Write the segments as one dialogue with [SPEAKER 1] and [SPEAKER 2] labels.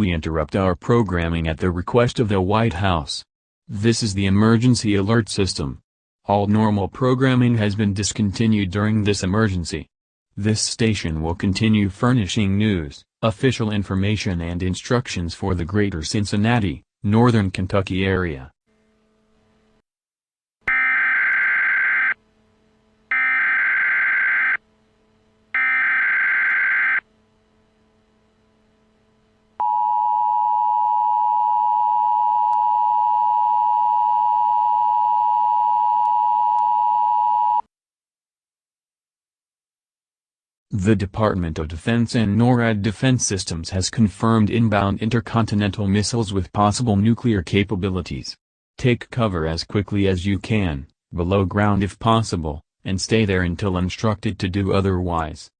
[SPEAKER 1] We interrupt our programming at the request of the White House. This is the emergency alert system. All normal programming has been discontinued during this emergency. This station will continue furnishing news, official information and instructions for the greater Cincinnati, Northern Kentucky area. The Department of Defense and NORAD Defense Systems has confirmed inbound intercontinental missiles with possible nuclear capabilities. Take cover as quickly as you can, below ground if possible, and stay there until instructed to do otherwise.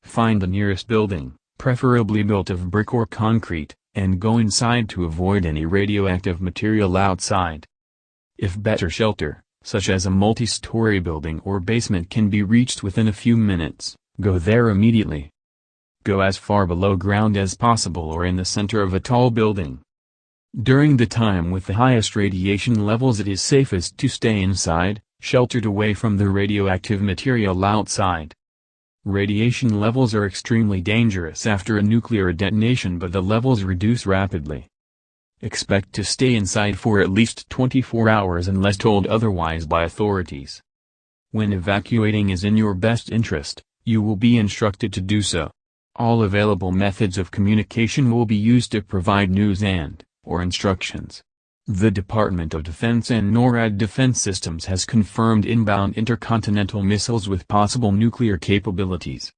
[SPEAKER 1] Find the nearest building, preferably built of brick or concrete, and go inside to avoid any radioactive material outside. If better shelter, such as a multi-story building or basement, can be reached within a few minutes, go there immediately. Go as far below ground as possible or in the center of a tall building. During the time with the highest radiation levels, it is safest to stay inside, sheltered away from the radioactive material outside. Radiation levels are extremely dangerous after a nuclear detonation, but the levels reduce rapidly. Expect to stay inside for at least 24 hours unless told otherwise by authorities. When evacuating is in your best interest, you will be instructed to do so. All available methods of communication will be used to provide news or instructions. The Department of Defense and NORAD Defense Systems has confirmed inbound intercontinental missiles with possible nuclear capabilities.